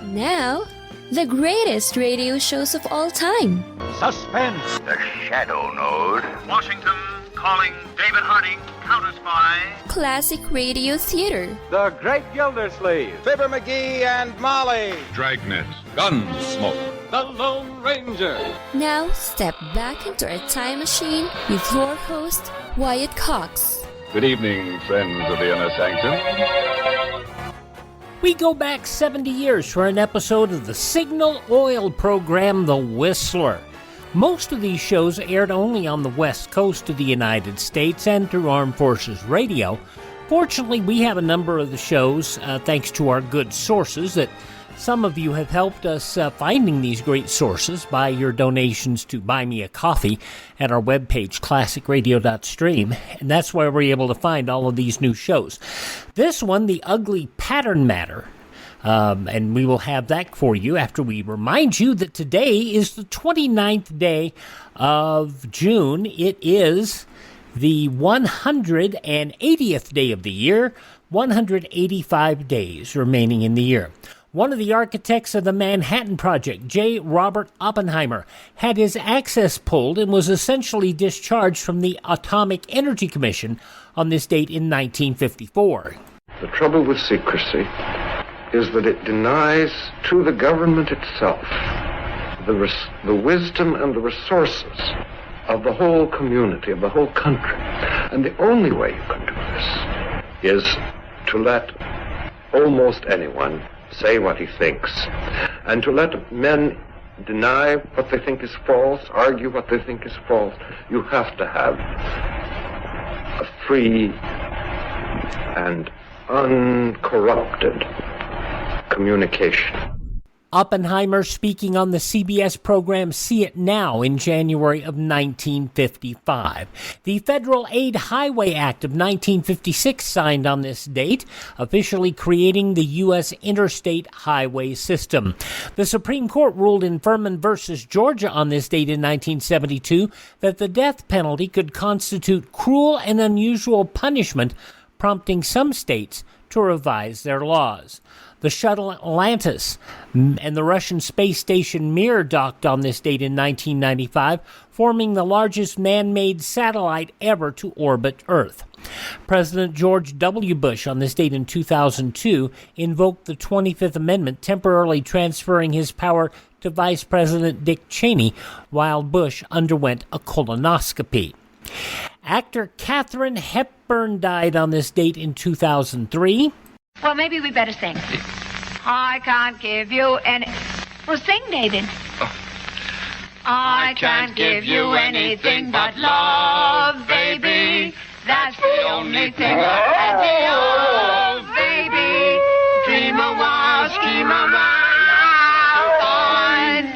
Now, the greatest radio shows of all time. Suspense. The Shadow Node. Washington calling David Harding, Counter-Spy. Classic radio theater. The Great Gildersleeve. Fibber McGee and Molly. Dragnet. Gunsmoke. The Lone Ranger. Now, step back into a time machine with your host, Wyatt Cox. Good evening, friends of the Inner Sanctum. We go back 70 years for an episode of the Signal Oil program, The Whistler. Most of these shows aired only on the west coast of the United States and through Armed Forces Radio. Fortunately, we have a number of the shows, thanks to our good sources, that some of you have helped us finding these great sources by your donations to Buy Me a Coffee at our webpage, classicradio.stream, and that's where we're able to find all of these new shows. This one, The Ugly Pattern Matter, and we will have that for you after we remind you that today is the 29th day of June. It is the 180th day of the year, 185 days remaining in the year. One of the architects of the Manhattan Project, J. Robert Oppenheimer, had his access pulled and was essentially discharged from the Atomic Energy Commission on this date in 1954. The trouble with secrecy is that it denies to the government itself the wisdom and the resources of the whole community, of the whole country. And the only way you can do this is to let almost anyone say what he thinks, and to let men deny what they think is false, argue what they think is false. You have to have a free and uncorrupted communication. Oppenheimer speaking on the CBS program See It Now in January of 1955. The Federal Aid Highway Act of 1956 signed on this date, officially creating the U.S. interstate highway system. The Supreme Court ruled in Furman v. Georgia on this date in 1972 that the death penalty could constitute cruel and unusual punishment, prompting some states to revise their laws. The shuttle Atlantis and the Russian space station Mir docked on this date in 1995, forming the largest man-made satellite ever to orbit Earth. President George W. Bush on this date in 2002 invoked the 25th Amendment, temporarily transferring his power to Vice President Dick Cheney while Bush underwent a colonoscopy. Actor Katharine Hepburn died on this date in 2003. Well, maybe we better sing. I can't give you any... Well, sing, David. I can't give you anything but love, baby. That's the only thing I can do, baby. Dream a while, scheme a while, find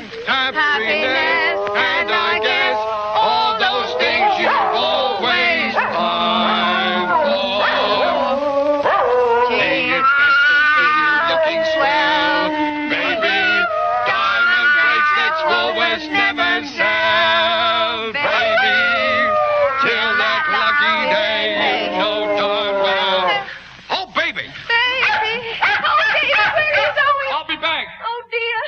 happiness, and I guess all those things you always find. Looking swell, baby. Diamond bracelets Woolworths never sell, baby. Till that lucky day, you know darn well. Oh, baby! Baby! Oh, David, where is Owen? I'll be back. Oh, dear.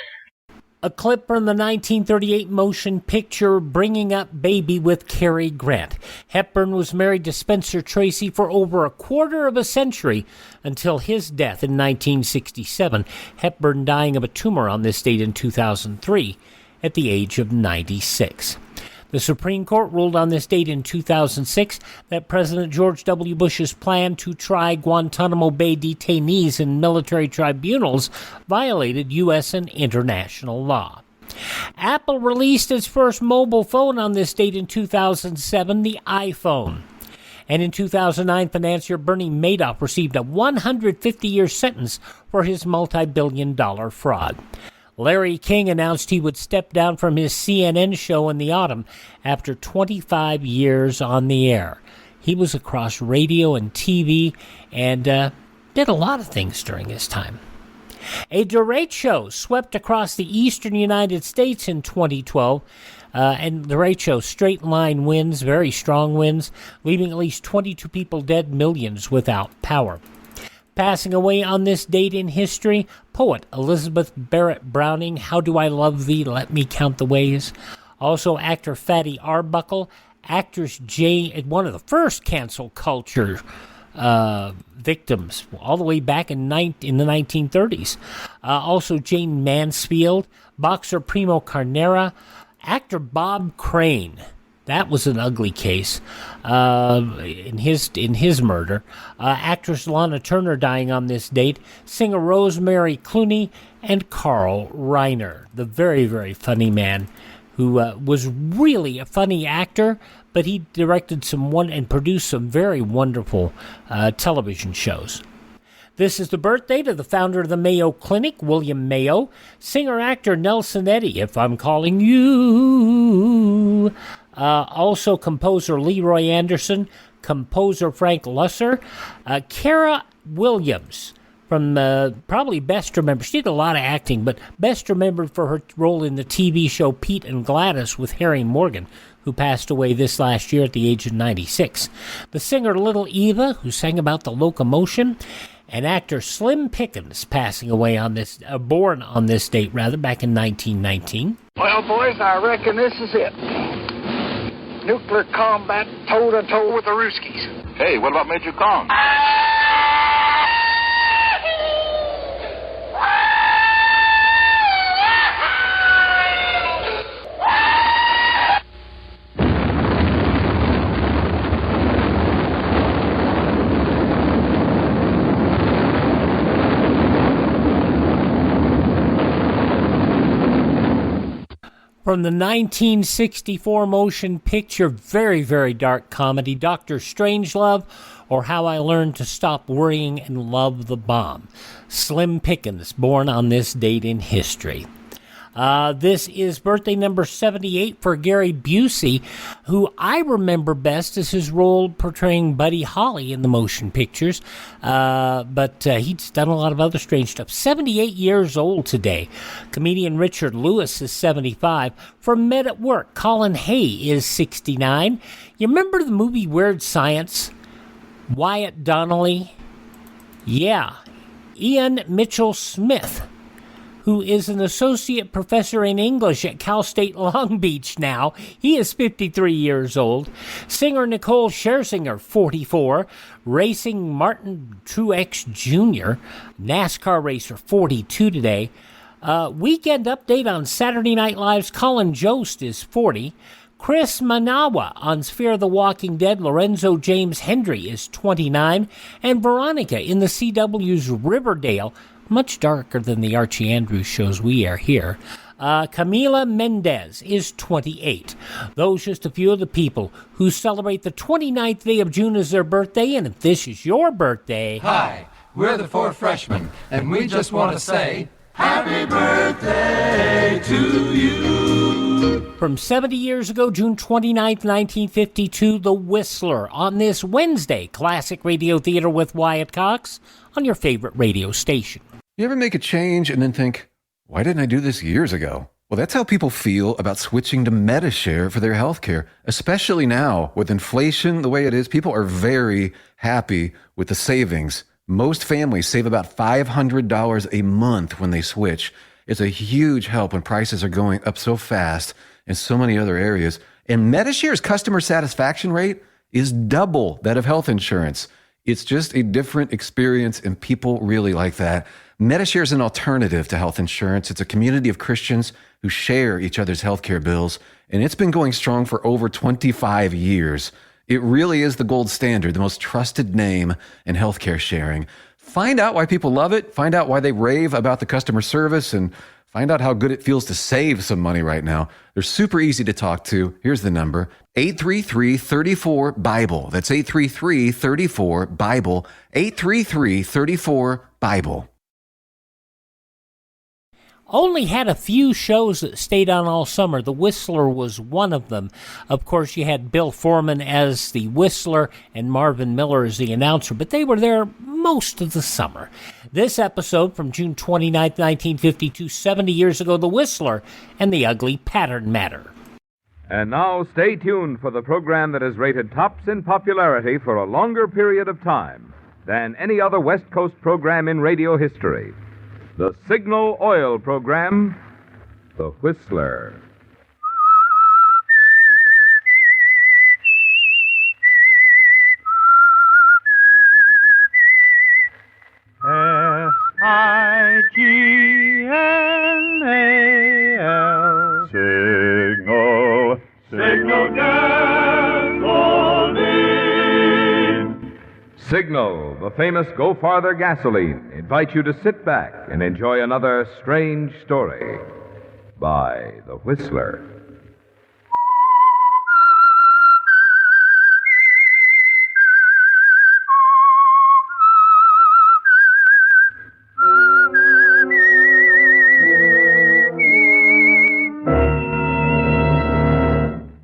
A clip from the 1938 motion picture Bringing Up Baby with Cary Grant. Hepburn was married to Spencer Tracy for over a quarter of a century until his death in 1967, Hepburn dying of a tumor on this date in 2003 at the age of 96. The Supreme Court ruled on this date in 2006 that President George W. Bush's plan to try Guantanamo Bay detainees in military tribunals violated U.S. and international law. Apple released its first mobile phone on this date in 2007, the iPhone. And in 2009, financier Bernie Madoff received a 150-year sentence for his multi-billion-dollar fraud. Larry King announced he would step down from his CNN show in the autumn after 25 years on the air. He was across radio and TV and did a lot of things during his time. A derecho swept across the eastern United States in 2012, and derecho straight line winds, very strong winds, leaving at least 22 people dead, millions without power. passing away on this date in history. Poet Elizabeth Barrett Browning, How Do I Love Thee, Let Me Count the Ways. Also actor Fatty Arbuckle, actress one of the first cancel culture victims, all the way back in the 1930s. Also Jane Mansfield, boxer Primo Carnera, actor Bob Crane. That was an ugly case in his murder. Actress Lana Turner dying on this date. Singer Rosemary Clooney and Carl Reiner, the very, very funny man who was really a funny actor, but he directed and produced some very wonderful television shows. This is the birthday to the founder of the Mayo Clinic, William Mayo, singer-actor Nelson Eddy, If I'm Calling You. Also composer Leroy Anderson, composer Frank Lusser, Kara Williams, from probably best remembered. She did a lot of acting, but best remembered for her role in the TV show Pete and Gladys with Harry Morgan, who passed away this last year at the age of 96. The singer Little Eva, who sang about the locomotion, and actor Slim Pickens passing away born on this date, back in 1919. Well, boys, I reckon this is it. Nuclear combat toe-to-toe with the Ruskies. Hey, what about Major Kong? From the 1964 motion picture, very, very dark comedy, Dr. Strangelove, or How I Learned to Stop Worrying and Love the Bomb. Slim Pickens, born on this date in history. This is birthday number 78 for Gary Busey, who I remember best as his role portraying Buddy Holly in the motion pictures, but he's done a lot of other strange stuff. 78 years old today. Comedian Richard Lewis is 75. From Men at Work, Colin Hay is 69. You remember the movie Weird Science? Wyatt Donnelly? Yeah. Ian Mitchell Smith, who is an associate professor in English at Cal State Long Beach now. He is 53 years old. Singer Nicole Scherzinger, 44. Racing Martin Truex Jr., NASCAR racer, 42 today. Weekend update on Saturday Night Live's Colin Jost is 40. Chris Manawa on Fear the Walking Dead, Lorenzo James Hendry is 29. And Veronica in the CW's Riverdale, much darker than the Archie Andrews shows we air here. Camila Mendez is 28. Those just a few of the people who celebrate the 29th day of June as their birthday, and if this is your birthday... Hi, we're the Four Freshmen, and we just want to say, Happy birthday to you! From 70 years ago, June 29th, 1952, The Whistler on this Wednesday, Classic Radio Theater with Wyatt Cox on your favorite radio station. You ever make a change and then think, why didn't I do this years ago? Well, that's how people feel about switching to Medi-Share for their health care, especially now with inflation the way it is. People are very happy with the savings. Most families save about $500 a month when they switch. It's a huge help when prices are going up so fast in so many other areas. And Medi-Share's customer satisfaction rate is double that of health insurance. It's just a different experience, and people really like that. Medi-Share is an alternative to health insurance. It's a community of Christians who share each other's healthcare bills, and it's been going strong for over 25 years. It really is the gold standard, the most trusted name in healthcare sharing. Find out why people love it, find out why they rave about the customer service, and find out how good it feels to save some money right now. They're super easy to talk to. Here's the number, 833-34-BIBLE. That's 833-34-BIBLE, 833-34-BIBLE. Only had a few shows that stayed on all summer. The Whistler was one of them. Of course, you had Bill Foreman as the Whistler and Marvin Miller as the announcer, but they were there most of the summer. This episode from June 29th, 1952, 70 years ago, The Whistler and the Ugly Pattern Matter. And now stay tuned for the program that is rated tops in popularity for a longer period of time. than any other West Coast program in radio history. The Signal Oil program, The Whistler. S-I-G-N-A-L. Signal, Signal Gasoline. Signal, the famous Go Farther gasoline, invites you to sit back and enjoy another strange story by The Whistler.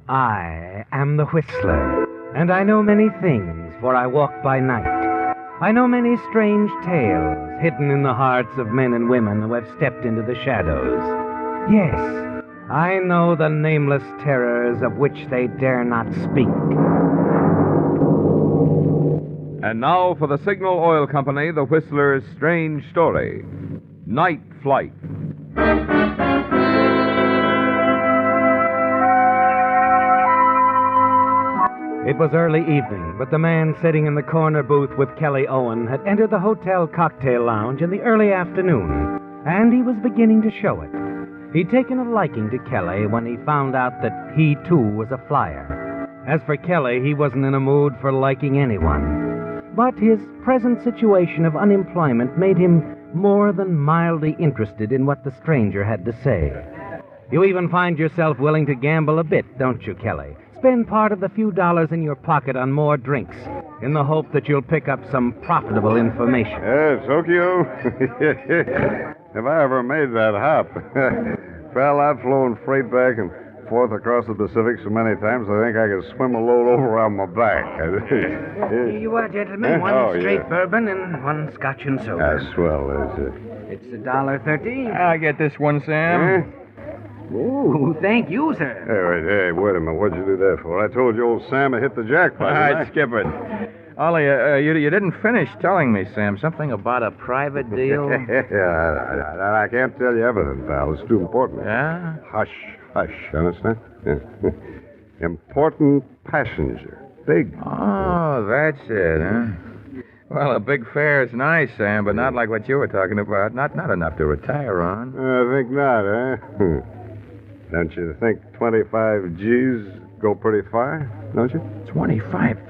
I am the Whistler, and I know many things, for I walk by night. I know many strange tales hidden in the hearts of men and women who have stepped into the shadows. Yes, I know the nameless terrors of which they dare not speak. And now for the Signal Oil Company, The Whistler's strange story, Night Flight. It was early evening, but the man sitting in the corner booth with Kelly Owen had entered the hotel cocktail lounge in the early afternoon, and he was beginning to show it. He'd taken a liking to Kelly when he found out that he, too, was a flyer. As for Kelly, he wasn't in a mood for liking anyone. But his present situation of unemployment made him more than mildly interested in what the stranger had to say. You even find yourself willing to gamble a bit, don't you, Kelly? Spend part of the few dollars in your pocket on more drinks, in the hope that you'll pick up some profitable information. Tokyo. If I ever made that hop. Well, I've flown freight back and forth across the Pacific so many times, I think I could swim a load over on my back. Here you are, gentlemen. One straight bourbon and one scotch and soda. That's swell, is it? It's $1.13. I'll get this one, Sam. Ooh, thank you, sir. Hey, wait a minute. What'd you do that for? I told you old Sam had hit the jackpot. All right, skip it. Ollie, you didn't finish telling me, Sam, something about a private deal? Yeah, I can't tell you everything, pal. It's too important. Yeah? Hush, understand? Yeah. Important passenger. Big. Oh, that's it, huh? Well, a big fare is nice, Sam, but not like what you were talking about. Not enough to retire on. I think not, huh? Don't you think 25 G's go pretty far, don't you? 25,000?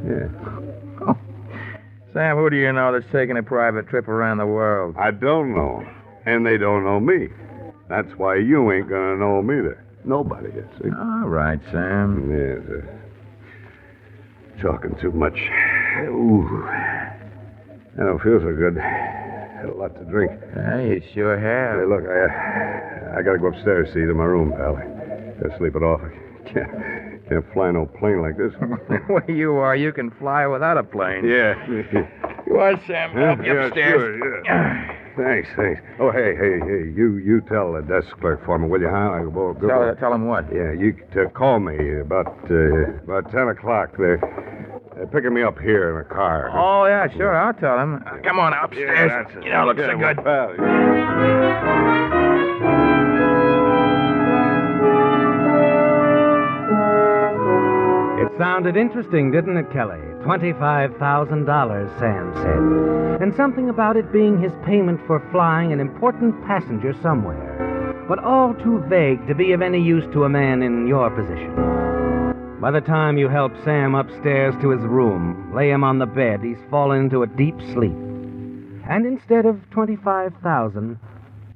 Yeah. Oh. Sam, who do you know that's taking a private trip around the world? I don't know. And they don't know me. That's why you ain't gonna know them either. Nobody is, see? All right, Sam. Yes, talking too much. Ooh. I don't feel so good. Had a lot to drink. Yeah, you sure have. Hey, look, I gotta go upstairs, see, to my room, pal. Gotta sleep it off. I can't fly no plane like this. The way you are, you can fly without a plane. Yeah. Go on, Sam. Help you upstairs. Sure, yeah. Thanks. Oh, hey, you tell the desk clerk for me, will you, huh? Tell him what? Yeah, you call me about 10 o'clock. They're picking me up here in a car. Oh, yeah, sure, I'll tell him. Come on, upstairs. Yeah, that's it. You don't look so good. Pal. It sounded interesting, didn't it, Kelly? $25,000, Sam said. And something about it being his payment for flying an important passenger somewhere. But all too vague to be of any use to a man in your position. By the time you help Sam upstairs to his room, lay him on the bed, he's fallen into a deep sleep. And instead of $25,000,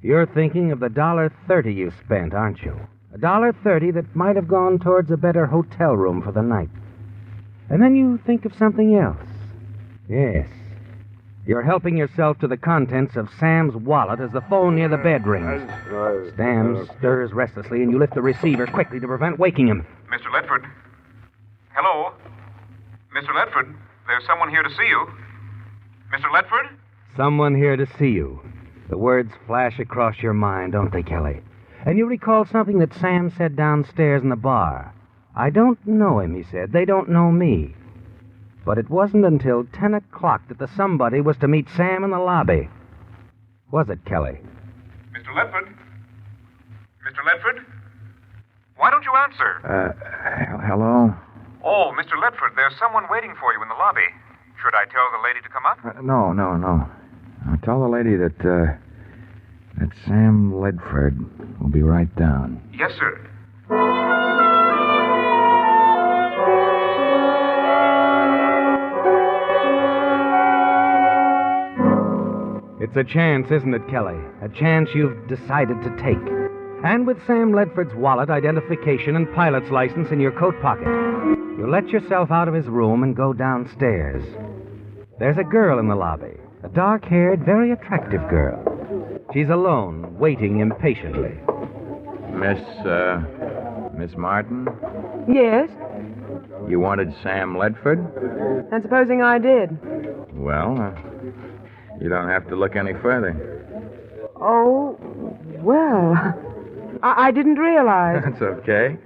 you're thinking of the $1.30 you spent, aren't you? $1.30 that might have gone towards a better hotel room for the night. And then you think of something else. Yes. You're helping yourself to the contents of Sam's wallet as the phone near the bed rings. Sam stirs restlessly, and you lift the receiver quickly to prevent waking him. Mr. Ledford? Hello? Mr. Ledford, there's someone here to see you. Mr. Ledford? Someone here to see you. The words flash across your mind, don't they, Kelly? And you recall something that Sam said downstairs in the bar. I don't know him, he said. They don't know me. But it wasn't until 10 o'clock that the somebody was to meet Sam in the lobby. Was it, Kelly? Mr. Ledford? Mr. Ledford? Why don't you answer? Hello? Oh, Mr. Ledford, there's someone waiting for you in the lobby. Should I tell the lady to come up? No. Tell the lady that Sam Ledford will be right down. Yes, sir. It's a chance, isn't it, Kelly? A chance you've decided to take. And with Sam Ledford's wallet, identification, and pilot's license in your coat pocket, you let yourself out of his room and go downstairs. There's a girl in the lobby, a dark-haired, very attractive girl. She's alone, waiting impatiently. Miss Martin? Yes? You wanted Sam Ledford? And supposing I did? Well, you don't have to look any further. Oh, well, I didn't realize. That's okay.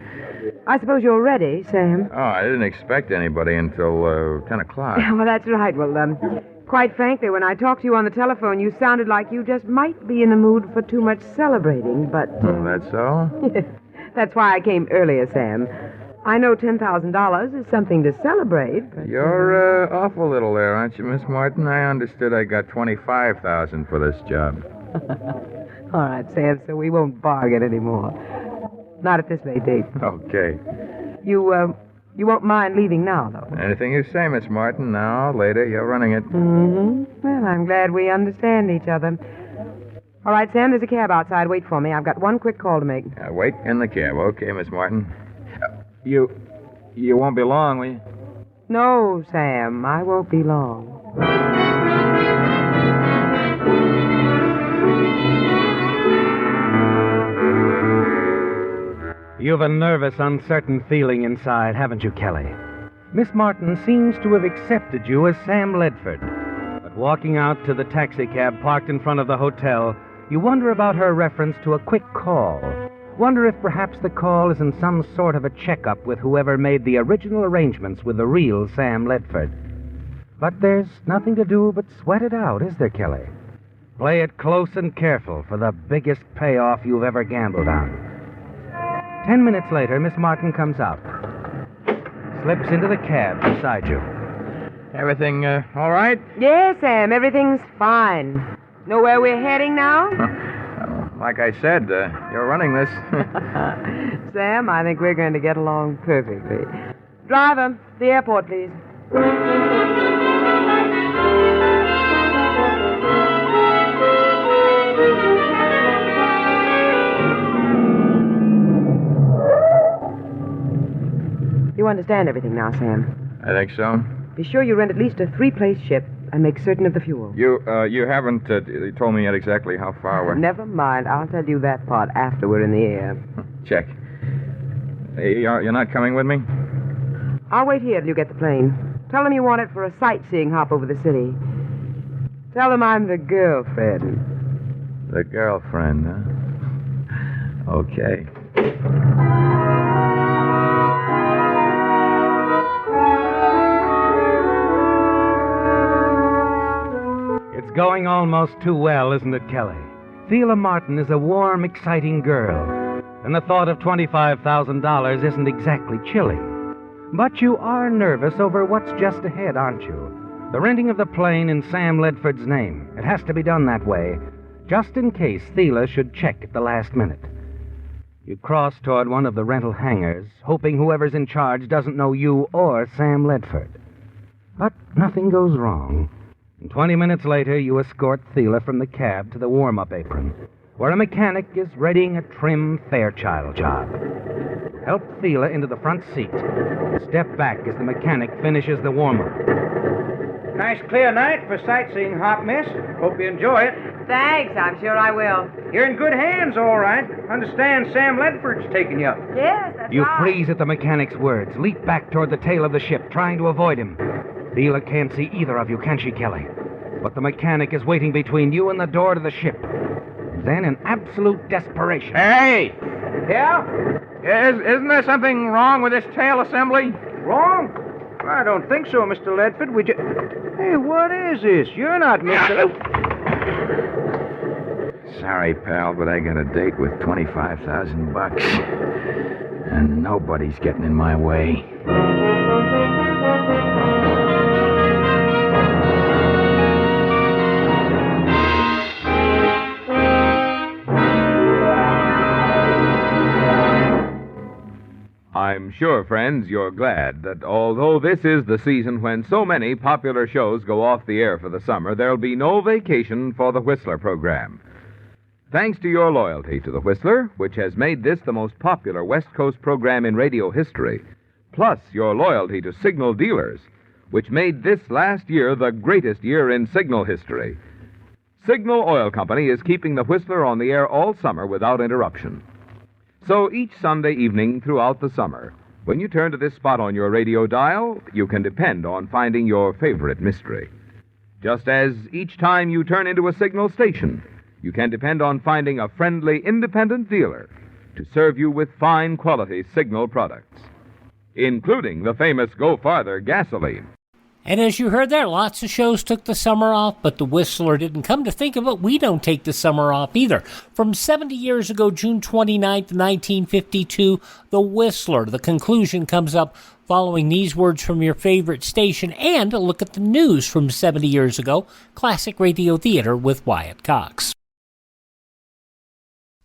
I suppose you're ready, Sam. Oh, I didn't expect anybody until 10 o'clock. Well, that's right. Well, quite frankly, when I talked to you on the telephone, you sounded like you just might be in the mood for too much celebrating, but... That's all? That's why I came earlier, Sam. I know $10,000 is something to celebrate, but... You're awful little there, aren't you, Miss Martin? I understood I got $25,000 for this job. All right, Sam, so we won't bargain anymore. Not at this late date. Okay. You won't mind leaving now, though. Anything you say, Miss Martin. Now, later, you're running it. Mm-hmm. Well, I'm glad we understand each other. All right, Sam, there's a cab outside. Wait for me. I've got one quick call to make. Wait in the cab. Okay, Miss Martin. You won't be long, will you? No, Sam, I won't be long. You've a nervous, uncertain feeling inside, haven't you, Kelly? Miss Martin seems to have accepted you as Sam Ledford. But walking out to the taxicab parked in front of the hotel, you wonder about her reference to a quick call. Wonder if perhaps the call is in some sort of a checkup with whoever made the original arrangements with the real Sam Ledford. But there's nothing to do but sweat it out, is there, Kelly? Play it close and careful for the biggest payoff you've ever gambled on. 10 minutes later, Miss Martin comes out. Slips into the cab beside you. Everything all right? Yes, Sam, everything's fine. Know where we're heading now? Like I said, you're running this. Sam, I think we're going to get along perfectly. Driver, the airport, please. You understand everything now, Sam? I think so. Be sure you rent at least a 3-place ship and make certain of the fuel. You haven't told me yet exactly how far we're... Never mind. I'll tell you that part after we're in the air. Check. You're not coming with me? I'll wait here till you get the plane. Tell them you want it for a sightseeing hop over the city. Tell them I'm the girlfriend. The girlfriend, huh? Okay. It's going almost too well, isn't it, Kelly? Thela Martin is a warm, exciting girl, and the thought of $25,000 isn't exactly chilling. But you are nervous over what's just ahead, aren't you? The renting of the plane in Sam Ledford's name. It has to be done that way, just in case Thela should check at the last minute. You cross toward one of the rental hangars, hoping whoever's in charge doesn't know you or Sam Ledford. But nothing goes wrong. And 20 minutes later, you escort Thela from the cab to the warm-up apron, where a mechanic is readying a trim Fairchild job. Help Thela into the front seat. Step back as the mechanic finishes the warm-up. Nice clear night for sightseeing, hop, miss. Hope you enjoy it. Thanks, I'm sure I will. You're in good hands, all right. Understand Sam Ledford's taking you up. Yes, that's You right. freeze at the mechanic's words, leap back toward the tail of the ship, trying to avoid him. Thela can't see either of you, can she, Kelly? But the mechanic is waiting between you and the door to the ship. Then, in absolute desperation... Hey! Yeah? Isn't there something wrong with this tail assembly? Wrong? I don't think so, Mr. Ledford. Hey, what is this? You're not Mr. Sorry, pal, but I got a date with $25,000. And nobody's getting in my way. I'm sure, friends, you're glad that although this is the season when so many popular shows go off the air for the summer, there'll be no vacation for the Whistler program. Thanks to your loyalty to the Whistler, which has made this the most popular West Coast program in radio history, plus your loyalty to Signal dealers, which made this last year the greatest year in Signal history. Signal Oil Company is keeping the Whistler on the air all summer without interruption. So each Sunday evening throughout the summer, when you turn to this spot on your radio dial, you can depend on finding your favorite mystery. Just as each time you turn into a Signal station, you can depend on finding a friendly, independent dealer to serve you with fine quality Signal products, including the famous Go Farther gasoline. And as you heard there, lots of shows took the summer off, but the Whistler didn't. Come to think of it, we don't take the summer off either. From 70 years ago, June 29th, 1952, the Whistler. The conclusion comes up following these words from your favorite station and a look at the news from 70 years ago, Classic Radio Theater with Wyatt Cox.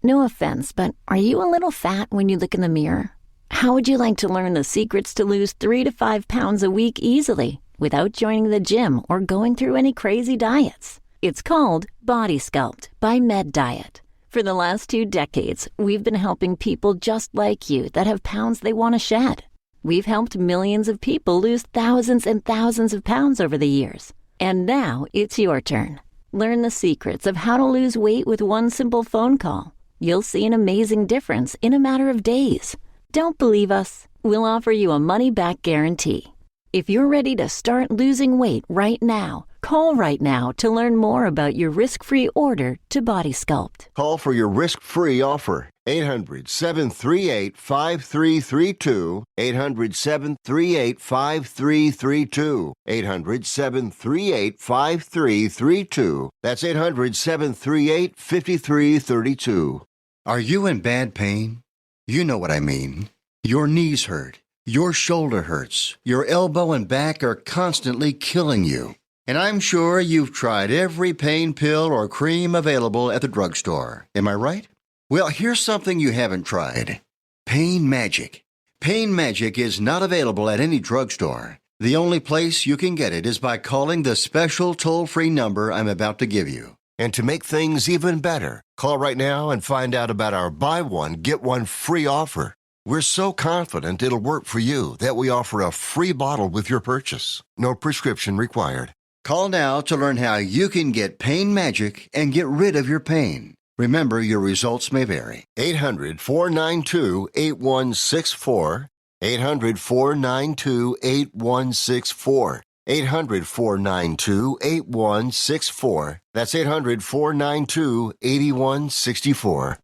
No offense, but are you a little fat when you look in the mirror? How would you like to learn the secrets to lose 3 to 5 pounds a week easily without joining the gym or going through any crazy diets? It's called Body Sculpt by Med Diet. For the last 2 decades, we've been helping people just like you that have pounds they want to shed. We've helped millions of people lose thousands and thousands of pounds over the years. And now it's your turn. Learn the secrets of how to lose weight with one simple phone call. You'll see an amazing difference in a matter of days. Don't believe us? We'll offer you a money-back guarantee. If you're ready to start losing weight right now, call right now to learn more about your risk-free order to Body Sculpt. Call for your risk-free offer. 800-738-5332. 800-738-5332. 800-738-5332. That's 800-738-5332. Are you in bad pain? You know what I mean. Your knees hurt. Your shoulder hurts. Your elbow and back are constantly killing you. And I'm sure you've tried every pain pill or cream available at the drugstore. Am I right? Well, here's something you haven't tried. Pain Magic. Pain Magic is not available at any drugstore. The only place you can get it is by calling the special toll-free number I'm about to give you. And to make things even better, call right now and find out about our buy one, get one free offer. We're so confident it'll work for you that we offer a free bottle with your purchase. No prescription required. Call now to learn how you can get Pain Magic and get rid of your pain. Remember, your results may vary. 800-492-8164. 800-492-8164. 800-492-8164. That's 800-492-8164.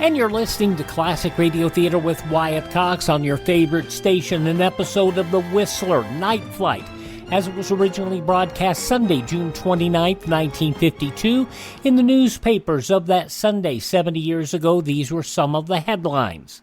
And you're listening to Classic Radio Theater with Wyatt Cox on your favorite station, an episode of The Whistler Night Flight, as it was originally broadcast Sunday, June 29th, 1952. In the newspapers of that Sunday, 70 years ago, these were some of the headlines.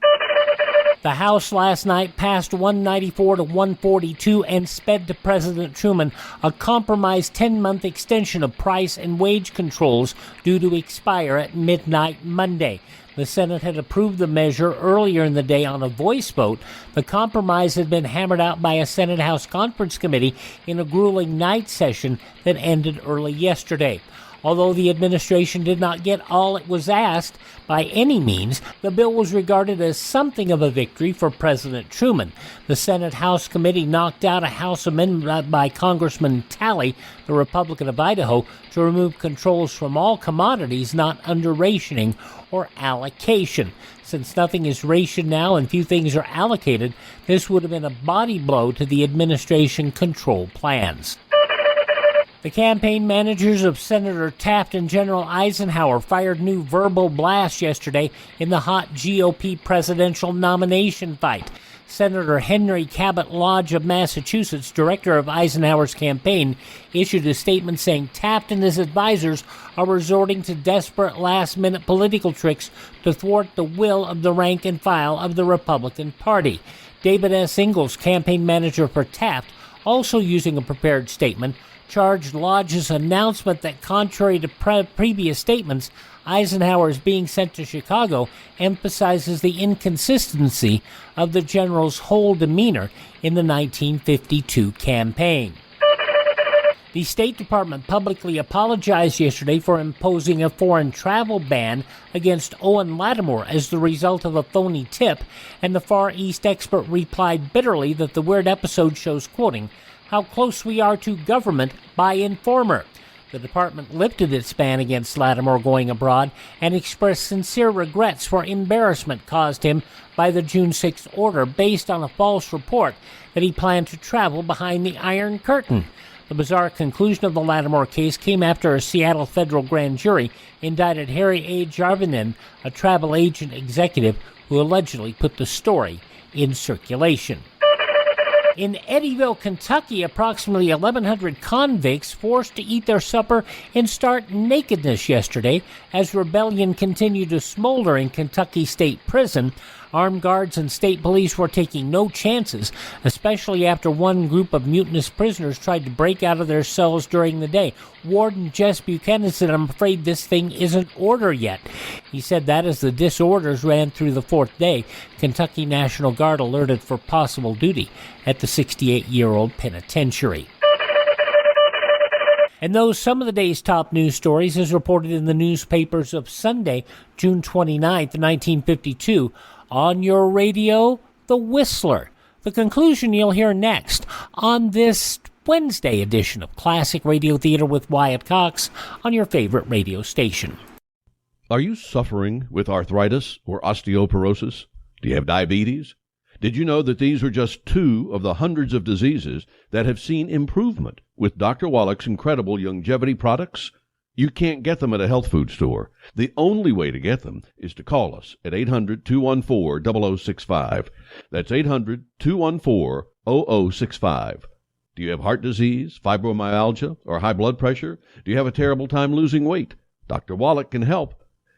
The House last night passed 194 to 142 and sped to President Truman a compromised 10-month extension of price and wage controls due to expire at midnight Monday. The Senate had approved the measure earlier in the day on a voice vote. The compromise had been hammered out by a Senate-House Conference Committee in a grueling night session that ended early yesterday. Although the administration did not get all it was asked by any means, the bill was regarded as something of a victory for President Truman. The Senate-House Committee knocked out a House amendment by Congressman Talley, the Republican of Idaho, to remove controls from all commodities not under rationing or allocation. Since nothing is rationed now and few things are allocated, this would have been a body blow to the administration control plans. The campaign managers of Senator Taft and General Eisenhower fired new verbal blasts yesterday in the hot GOP presidential nomination fight. Senator Henry Cabot Lodge of Massachusetts, director of Eisenhower's campaign, issued a statement saying Taft and his advisors are resorting to desperate last-minute political tricks to thwart the will of the rank and file of the Republican Party. David S. Ingalls, campaign manager for Taft, also using a prepared statement, charged Lodge's announcement that, contrary to previous statements, Eisenhower is being sent to Chicago emphasizes the inconsistency of the general's whole demeanor in the 1952 campaign. The State Department publicly apologized yesterday for imposing a foreign travel ban against Owen Lattimore as the result of a phony tip, and the Far East expert replied bitterly that the weird episode shows, quoting, "how close we are to government by informer." The department lifted its ban against Lattimore going abroad and expressed sincere regrets for embarrassment caused him by the June 6th order based on a false report that he planned to travel behind the Iron Curtain. The bizarre conclusion of the Lattimore case came after a Seattle federal grand jury indicted Harry A. Jarvinen, a travel agent executive who allegedly put the story in circulation. In Eddyville, Kentucky, approximately 1,100 convicts forced to eat their supper in stark nakedness yesterday as rebellion continued to smolder in Kentucky State Prison. Armed guards and state police were taking no chances, especially after one group of mutinous prisoners tried to break out of their cells during the day. Warden Jess Buchanan said, "I'm afraid this thing isn't order yet." He said that as the disorders ran through the fourth day, Kentucky National Guard alerted for possible duty at the 68-year-old penitentiary. And those some of the day's top news stories as reported in the newspapers of Sunday, June 29th, 1952. On your radio, The Whistler. The conclusion you'll hear next on this Wednesday edition of Classic Radio Theater with Wyatt Cox on your favorite radio station. Are you suffering with arthritis or osteoporosis? Do you have diabetes? Did you know that these are just two of the hundreds of diseases that have seen improvement with Dr. Wallach's incredible longevity products? You can't get them at a health food store. The only way to get them is to call us at 800-214-0065. That's 800-214-0065. Do you have heart disease, fibromyalgia, or high blood pressure? Do you have a terrible time losing weight? Dr. Wallach can help.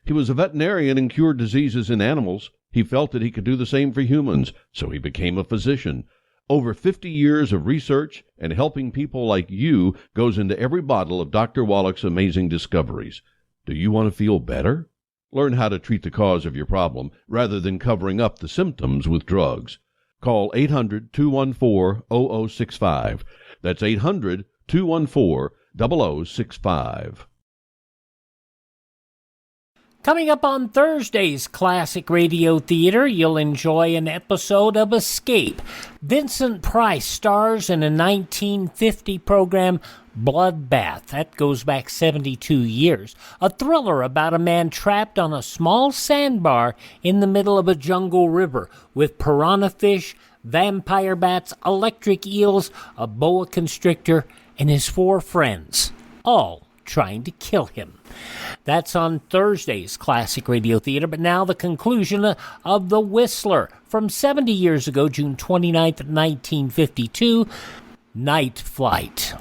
He was a veterinarian and cured diseases in animals. He felt that he could do the same for humans, so he became a physician. Over 50 years of research and helping people like you goes into every bottle of Dr. Wallach's amazing discoveries. Do you want to feel better? Learn how to treat the cause of your problem rather than covering up the symptoms with drugs. Call 800-214-0065. That's 800-214-0065. Coming up on Thursday's Classic Radio Theater, you'll enjoy an episode of Escape. Vincent Price stars in a 1950 program, Bloodbath. That goes back 72 years. A thriller about a man trapped on a small sandbar in the middle of a jungle river with piranha fish, vampire bats, electric eels, a boa constrictor, and his 4 friends, all trying to kill him. That's on Thursday's Classic Radio Theater, but now the conclusion of The Whistler from 70 years ago, June 29th, 1952, Night Flight.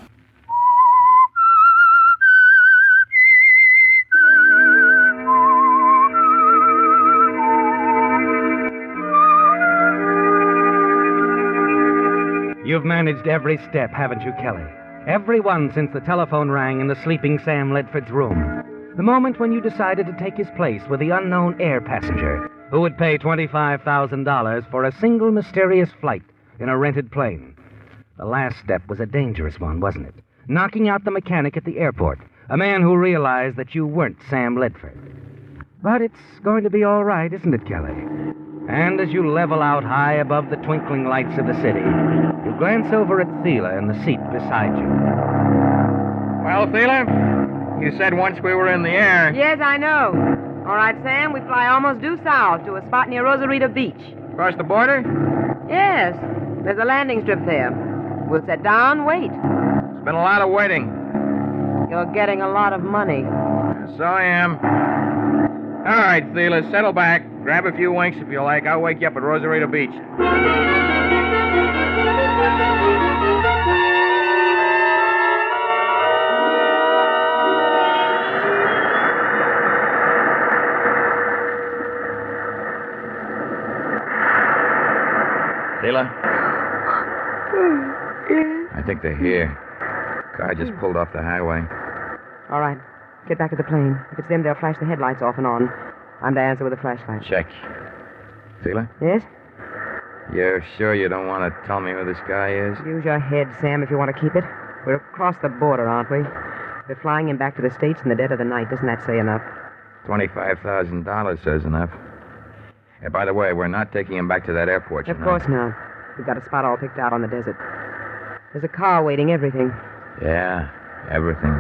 You've managed every step, haven't you, Kelly? Every one since the telephone rang in the sleeping Sam Ledford's room. The moment when you decided to take his place with the unknown air passenger who would pay $25,000 for a single mysterious flight in a rented plane. The last step was a dangerous one, wasn't it? Knocking out the mechanic at the airport, a man who realized that you weren't Sam Ledford. But it's going to be all right, isn't it, Kelly? And as you level out high above the twinkling lights of the city, you glance over at Thela in the seat beside you. Well, Thela, you said once we were in the air. Yes, I know. All right, Sam, we fly almost due south to a spot near Rosarito Beach. Across the border? Yes. There's a landing strip there. We'll set down, wait. It's been a lot of waiting. You're getting a lot of money. So I am. All right, Thela, settle back. Grab a few winks if you like. I'll wake you up at Rosarito Beach. Thela? I think they're here. Car just pulled off the highway. All right. Get back to the plane. If it's them, they'll flash the headlights off and on. I'm to answer with a flashlight. Check. Thela? Yes? You're sure you don't want to tell me who this guy is? Use your head, Sam, if you want to keep it. We're across the border, aren't we? We're flying him back to the States in the dead of the night. Doesn't that say enough? $25,000 says enough. Hey, by the way, we're not taking him back to that airport, you Of know. course not. We've got a spot all picked out on the desert. There's a car waiting, everything. Yeah, everything.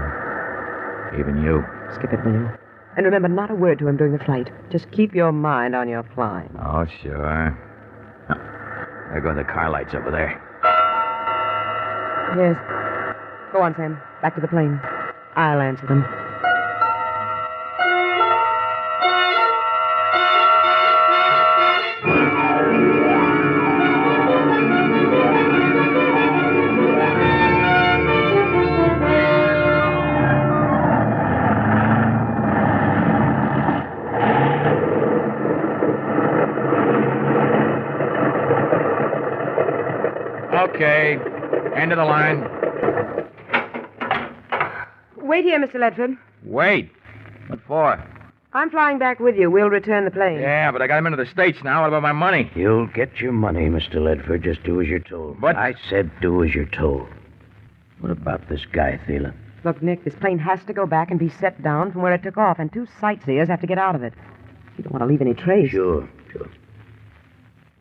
Even you. Skip it, will you? And remember, not a word to him during the flight. Just keep your mind on your flying. Oh, sure. Oh, there go the car lights over there. Yes. Go on, Sam. Back to the plane. I'll answer them. Okay. End of the line. Wait here, Mr. Ledford. Wait. What for? I'm flying back with you. We'll return the plane. Yeah, but I got him into the States now. What about my money? You'll get your money, Mr. Ledford. Just do as you're told. But I said do as you're told. What about this guy, Thela? Look, Nick, this plane has to go back and be set down from where it took off, and 2 sightseers have to get out of it. You don't want to leave any trace. Sure.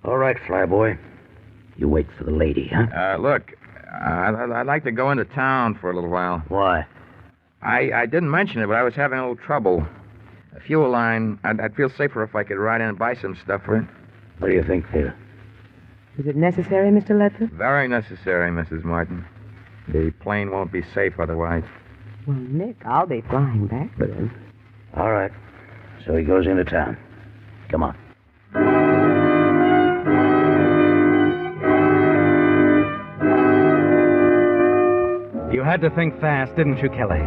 All right, flyboy. You wait for the lady, huh? Look, I'd like to go into town for a little while. Why? I didn't mention it, but I was having a little trouble. A fuel line. I'd feel safer if I could ride in and buy some stuff for it. What do you think, Thela? Is it necessary, Mr. Ledford? Very necessary, Mrs. Martin. The plane won't be safe otherwise. Well, Nick, I'll be flying back with him. All right. So he goes into town. Come on. You had to think fast, didn't you, Kelly?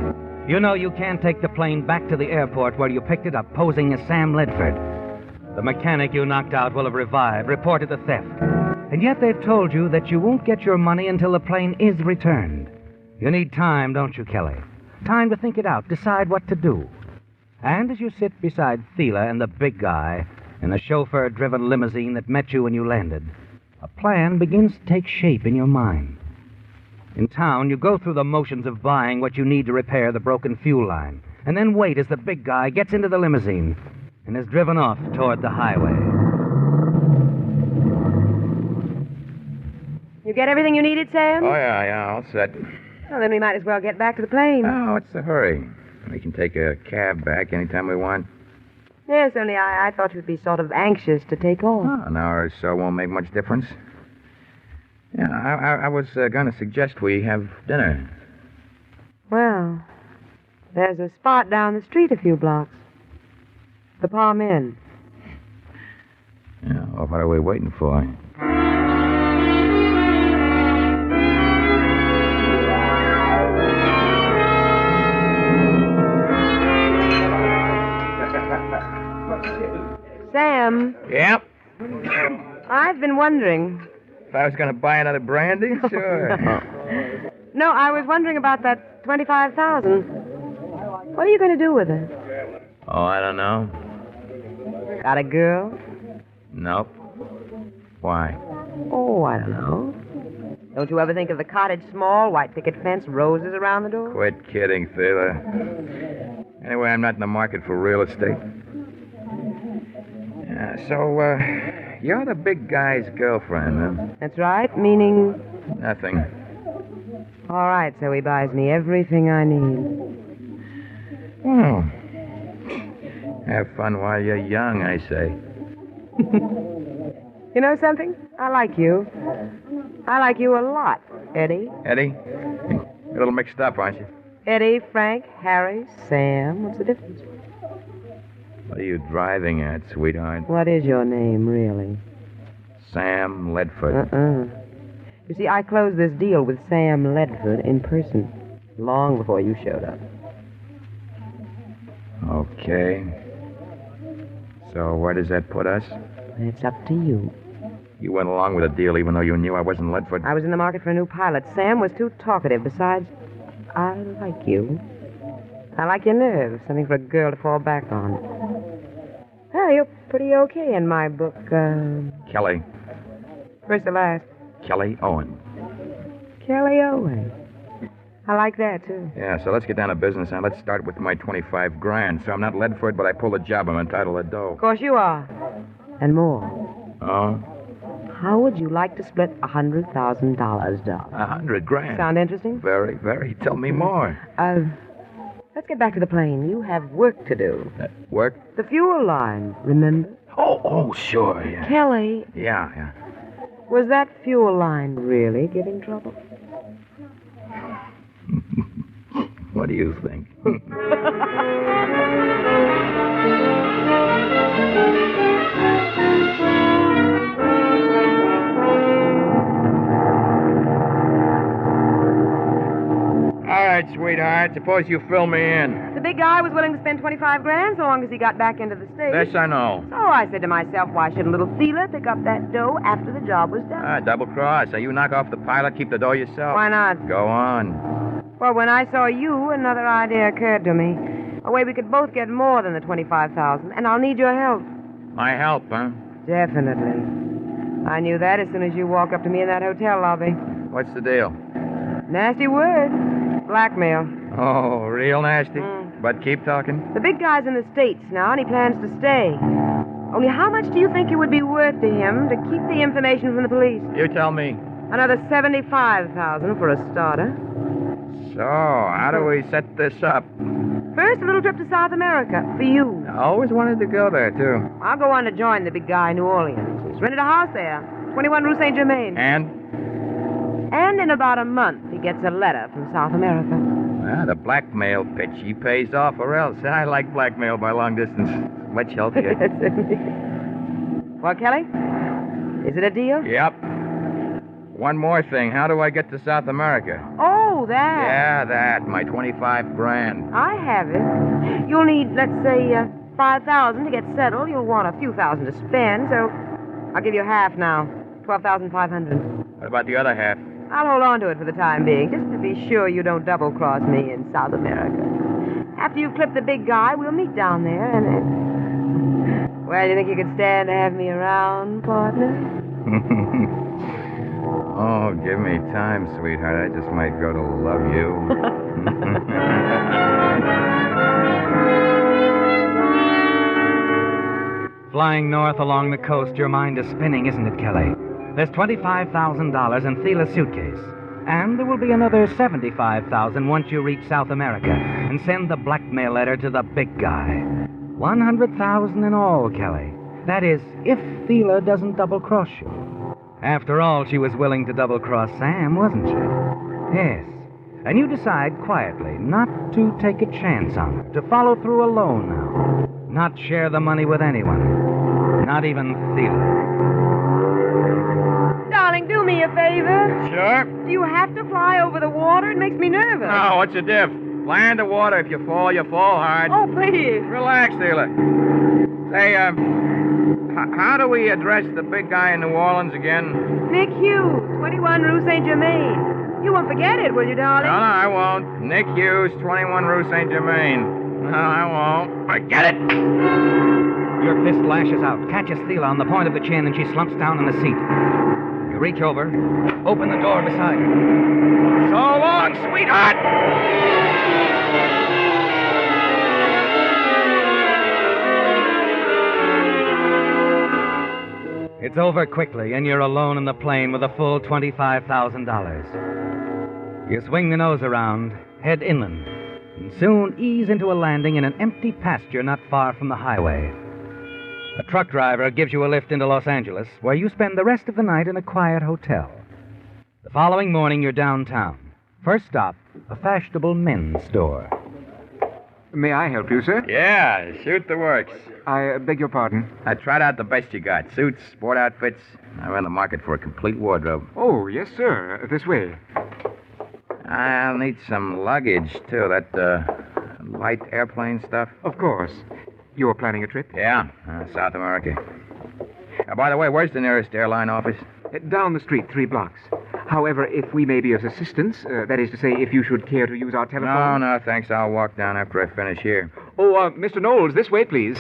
You know you can't take the plane back to the airport where you picked it up, posing as Sam Ledford. The mechanic you knocked out will have revived, reported the theft. And yet they've told you that you won't get your money until the plane is returned. You need time, don't you, Kelly? Time to think it out, decide what to do. And as you sit beside Thela and the big guy in the chauffeur-driven limousine that met you when you landed, a plan begins to take shape in your mind. In town, you go through the motions of buying what you need to repair the broken fuel line, and then wait as the big guy gets into the limousine and is driven off toward the highway. You get everything you needed, Sam? Oh, yeah, all set. Well, then we might as well get back to the plane. Oh, what's the hurry? We can take a cab back anytime we want. Yes, only I thought you'd be sort of anxious to take off. Oh, an hour or so won't make much difference. Yeah, I was going to suggest we have dinner. Well, there's a spot down the street a few blocks. The Palm Inn. Yeah, well, what are we waiting for? Sam. Yep. I've been wondering. If I was going to buy another brandy? Sure. No, I was wondering about that $25,000. What are you going to do with it? Oh, I don't know. Got a girl? Nope. Why? Oh, I don't know. Don't you ever think of the cottage small, white picket fence, roses around the door? Quit kidding, Thela. Anyway, I'm not in the market for real estate. So, you're the big guy's girlfriend, huh? That's right, meaning... Nothing. All right, so he buys me everything I need. Oh. Have fun while you're young, I say. You know something? I like you. I like you a lot, Eddie. Eddie? A little mixed up, aren't you? Eddie, Frank, Harry, Sam. What's the difference? What are you driving at, sweetheart? What is your name, really? Sam Ledford. You see, I closed this deal with Sam Ledford in person long before you showed up. Okay. So where does that put us? It's up to you. You went along with the deal even though you knew I wasn't Ledford. I was in the market for a new pilot. Sam was too talkative. Besides, I like you. I like your nerve. Something for a girl to fall back on. Well, you're pretty okay in my book. Kelly. First to last. Kelly Owen. Kelly Owen. I like that, too. Yeah, so let's get down to business now. Let's start with my 25 grand. So I'm not Ledford, but I pull a job. I'm entitled to dough. Of course you are. And more. Oh? How would you like to split $100,000, Doc? 100 grand. Sound interesting? Very, very. Tell me more. Let's get back to the plane. You have work to do. Work? The fuel line, remember? Oh, sure, yeah. Kelly, Yeah. was that fuel line really giving trouble? What do you think? All right, sweetheart. Suppose you fill me in. The big guy was willing to spend 25 grand so long as he got back into the state. This I know. So I said to myself, why shouldn't little Thela pick up that dough after the job was done? Double cross. So you knock off the pilot, keep the dough yourself. Why not? Go on. Well, when I saw you, another idea occurred to me. A way we could both get more than the 25,000, and I'll need your help. My help, huh? Definitely. I knew that as soon as you walked up to me in that hotel lobby. What's the deal? Nasty word. Blackmail. Oh, real nasty? But keep talking. The big guy's in the States now, and he plans to stay. Only how much do you think it would be worth to him to keep the information from the police? You tell me. Another $75,000 for a starter. So, how do we set this up? First, a little trip to South America for you. I always wanted to go there, too. I'll go on to join the big guy in New Orleans. He's rented a house there, 21 Rue Saint Germain. And in about a month, he gets a letter from South America. The blackmail pitch, he pays off or else. I like blackmail by long distance. Much healthier. Well, Kelly, is it a deal? Yep. One more thing. How do I get to South America? Oh, that. Yeah, that. My 25 grand. I have it. You'll need, let's say, 5,000 to get settled. You'll want a few thousand to spend, so I'll give you half now. 12,500. What about the other half? I'll hold on to it for the time being, just to be sure you don't double-cross me in South America. After you clip the big guy, we'll meet down there, and then... Well, you think you could stand to have me around, partner? Oh, give me time, sweetheart. I just might grow to love you. Flying north along the coast, your mind is spinning, isn't it, Kelly? There's $25,000 in Thela's suitcase. And there will be another $75,000 once you reach South America and send the blackmail letter to the big guy. $100,000 in all, Kelly. That is, if Thela doesn't double-cross you. After all, she was willing to double-cross Sam, wasn't she? Yes. And you decide quietly not to take a chance on her, to follow through alone now. Not share the money with anyone. Not even Thela. Darling, do me a favor. Sure. Do you have to fly over the water? It makes me nervous. No, what's the diff? Fly in the water. If you fall hard. Oh, please. Relax, Thela. Say, how do we address the big guy in New Orleans again? Nick Hughes, 21 Rue Saint Germain. You won't forget it, will you, darling? No, I won't. Nick Hughes, 21 Rue Saint Germain. No, I won't. Forget it. Your fist lashes out, catches Thela on the point of the chin, and she slumps down in the seat. You reach over, open the door beside her. So long, sweetheart! It's over quickly, and you're alone in the plane with a full $25,000. You swing the nose around, head inland, and soon ease into a landing in an empty pasture not far from the highway. A truck driver gives you a lift into Los Angeles, where you spend the rest of the night in a quiet hotel. The following morning, you're downtown, First stop, a fashionable men's store. May I help you, sir? Yeah, shoot the works. I beg your pardon. I tried out the best you got. Suits, sport outfits. I'm in the market for a complete wardrobe. Oh, yes, sir. This way. I'll need some luggage, too. That, light airplane stuff. Of course. You're planning a trip? Yeah, South America. By the way, where's the nearest airline office? Down the street, 3 blocks. However, if we may be of assistance, that is to say, if you should care to use our telephone... No, thanks. I'll walk down after I finish here. Oh, Mr. Knowles, this way, please.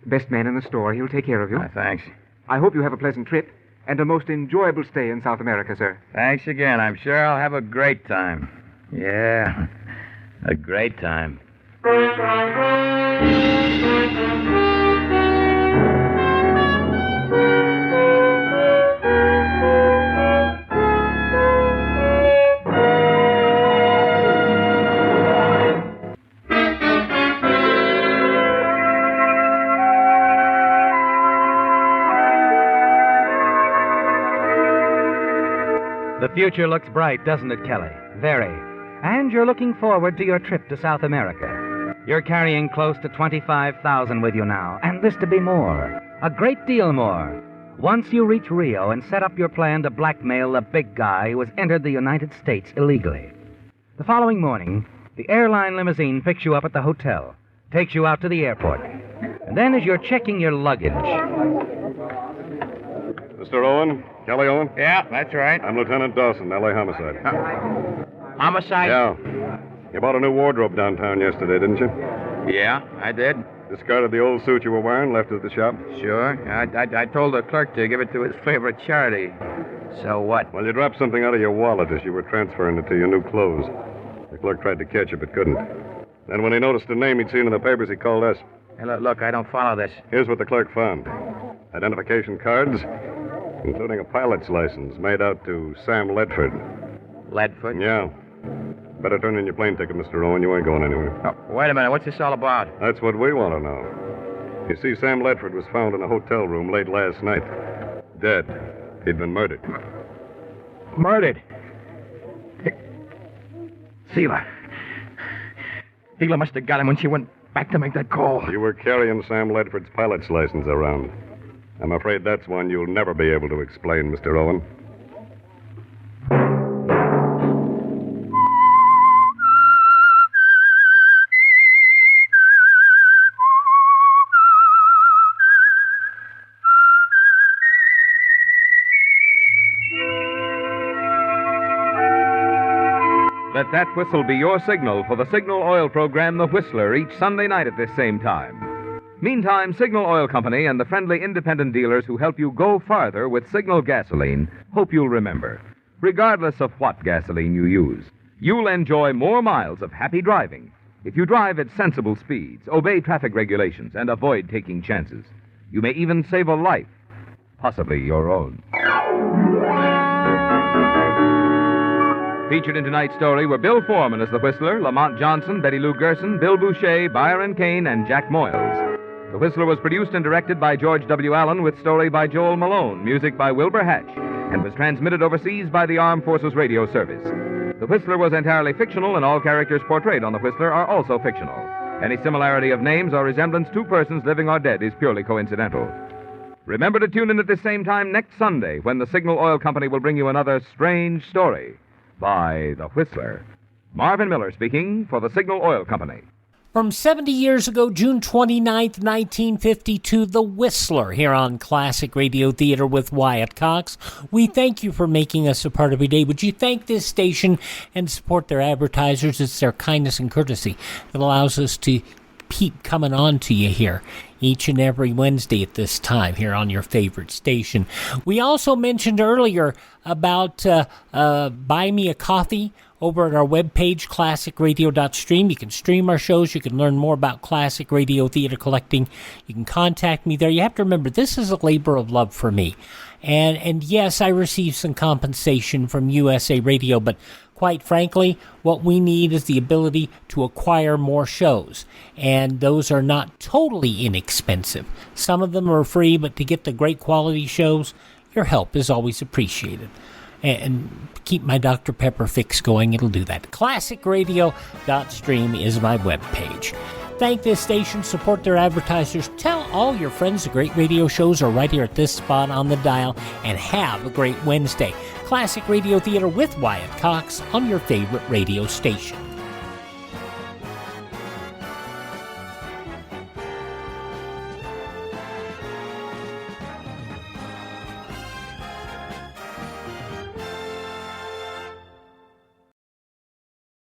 Best man in the store. He'll take care of you. Thanks. I hope you have a pleasant trip and a most enjoyable stay in South America, sir. Thanks again. I'm sure I'll have a great time. Yeah, a great time. The future looks bright, doesn't it, Kelly? Very. And you're looking forward to your trip to South America. You're carrying close to $25,000 with you now, and this to be more. A great deal more. Once you reach Rio and set up your plan to blackmail the big guy who has entered the United States illegally. The following morning, the airline limousine picks you up at the hotel, takes you out to the airport. And then as you're checking your luggage... Mr. Owen? Kelly Owen? Yeah, that's right. I'm Lieutenant Dawson, L.A. Homicide. Homicide? Yeah. You bought a new wardrobe downtown yesterday, didn't you? Yeah, I did. Discarded the old suit you were wearing, left it at the shop? Sure. I told the clerk to give it to his favorite charity. So what? Well, you dropped something out of your wallet as you were transferring it to your new clothes. The clerk tried to catch you, but couldn't. Then when he noticed the name he'd seen in the papers, he called us. Hey, look, I don't follow this. Here's what the clerk found. Identification cards, including a pilot's license made out to Sam Ledford. Ledford? Yeah. Better turn in your plane ticket, Mr. Owen. You ain't going anywhere. Oh, wait a minute. What's this all about? That's what we want to know. You see, Sam Ledford was found in a hotel room late last night. Dead. He'd been murdered. Murdered? Sheila. Sheila must have got him when she went back to make that call. You were carrying Sam Ledford's pilot's license around. I'm afraid that's one you'll never be able to explain, Mr. Owen. Let that whistle be your signal for the Signal Oil program, The Whistler, each Sunday night at this same time. Meantime, Signal Oil Company and the friendly independent dealers who help you go farther with Signal gasoline hope you'll remember, regardless of what gasoline you use, you'll enjoy more miles of happy driving if you drive at sensible speeds, obey traffic regulations, and avoid taking chances. You may even save a life, possibly your own. Featured in tonight's story were Bill Foreman as the Whistler, Lamont Johnson, Betty Lou Gerson, Bill Boucher, Byron Kane, and Jack Moyles. The Whistler was produced and directed by George W. Allen with story by Joel Malone, music by Wilbur Hatch, and was transmitted overseas by the Armed Forces Radio Service. The Whistler was entirely fictional, and all characters portrayed on The Whistler are also fictional. Any similarity of names or resemblance to persons living or dead is purely coincidental. Remember to tune in at the same time next Sunday when the Signal Oil Company will bring you another strange story by The Whistler. Marvin Miller speaking for the Signal Oil Company. From 70 years ago, June 29th, 1952, The Whistler here on Classic Radio Theater with Wyatt Cox. We thank you for making us a part of your day. Would you thank this station and support their advertisers? It's their kindness and courtesy that allows us to keep coming on to you here each and every Wednesday at this time here on your favorite station. We also mentioned earlier about Buy Me a Coffee over at our webpage, classicradio.stream. You can stream our shows. You can learn more about Classic Radio Theater Collecting. You can contact me there. You have to remember, this is a labor of love for me. And yes, I receive some compensation from USA Radio, but quite frankly, what we need is the ability to acquire more shows. And those are not totally inexpensive. Some of them are free, but to get the great quality shows, your help is always appreciated. and keep my Dr. Pepper fix going, it'll do that. ClassicRadio.stream is my webpage. Thank this station, support their advertisers, tell all your friends the great radio shows are right here at this spot on the dial, and have a great Wednesday. Classic Radio Theater with Wyatt Cox on your favorite radio station.